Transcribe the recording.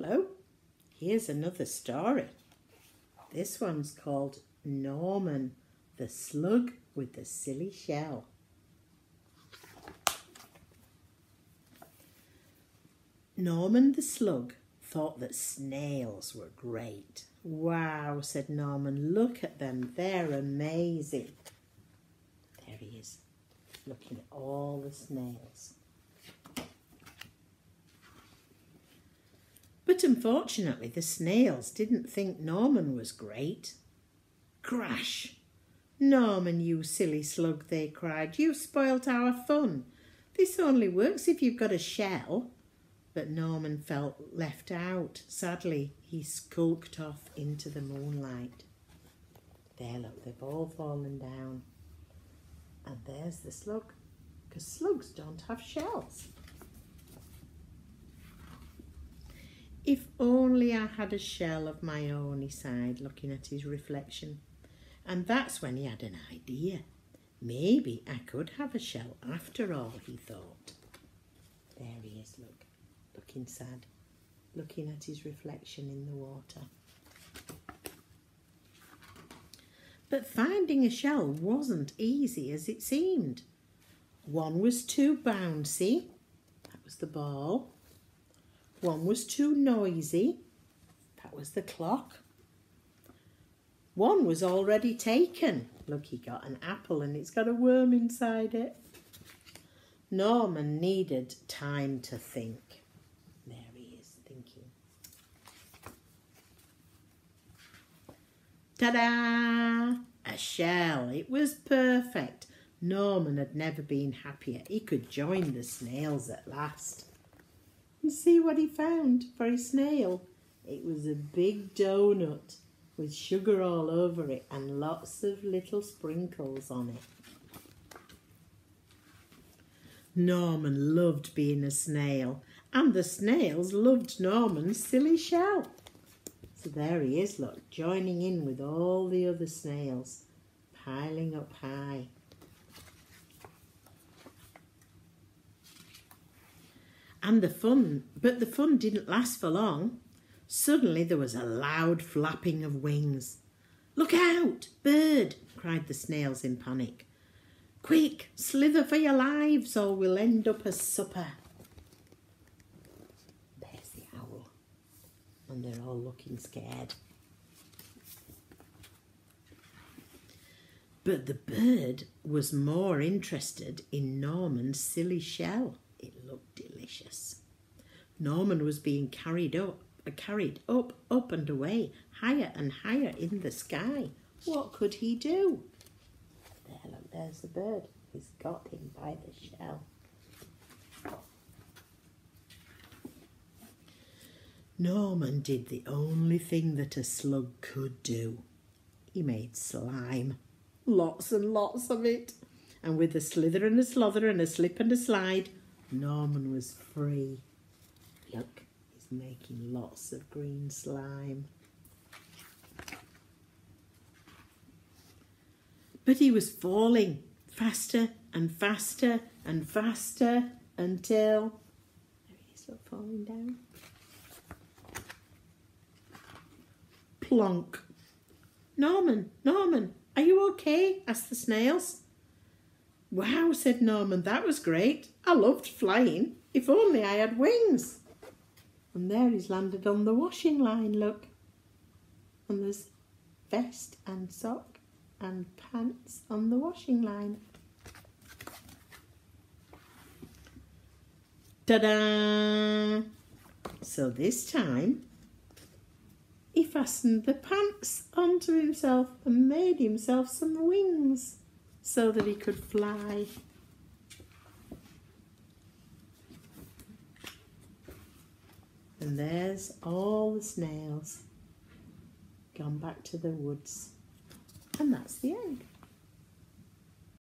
Hello, here's another story. This one's called Norman, the Slug with the Silly Shell. Norman the Slug thought that snails were great. Wow, said Norman, look at them, they're amazing. There he is, looking at all the snails. But unfortunately, the snails didn't think Norman was great. Crash! Norman, you silly slug, they cried. You've spoilt our fun. This only works if you've got a shell. But Norman felt left out. Sadly, he skulked off into the moonlight. There, look, they've all fallen down. And there's the slug, because slugs don't have shells. If only I had a shell of my own, he sighed, looking at his reflection. And that's when he had an idea. Maybe I could have a shell after all, he thought. There he is, look, looking sad, looking at his reflection in the water. But finding a shell wasn't easy as it seemed. One was too bouncy, that was the ball. One was too noisy, that was the clock. One was already taken. Look, he got an apple and it's got a worm inside it. Norman needed time to think. There he is, thinking. Ta-da! A shell. It was perfect. Norman had never been happier. He could join the snails at last. And see what he found for his snail. It was a big donut with sugar all over it and lots of little sprinkles on it. Norman loved being a snail, and the snails loved Norman's silly shell. So there he is, look, joining in with all the other snails, piling up high. And the fun didn't last for long. Suddenly there was a loud flapping of wings. Look out, bird, cried the snails in panic. Quick, slither for your lives or we'll end up as supper. There's the owl, and they're all looking scared. But the bird was more interested in Norman's silly shell. It looked delicious. Norman was being carried up, and away, higher and higher in the sky. What could he do? There, look, there's the bird. He's got him by the shell. Norman did the only thing that a slug could do. He made slime. Lots and lots of it. And with a slither and a slother and a slip and a slide, Norman was free. Look, he's making lots of green slime. But he was falling faster and faster and faster until... There he is, look, falling down. Plonk. Norman, Norman, are you okay? Asked the snails. Wow, said Norman, that was great. I loved flying. If only I had wings. And there he's landed on the washing line, look. And there's vest and sock and pants on the washing line. Ta-da! So this time, he fastened the pants onto himself and made himself some wings so that he could fly. And there's all the snails gone back to the woods. And that's the end.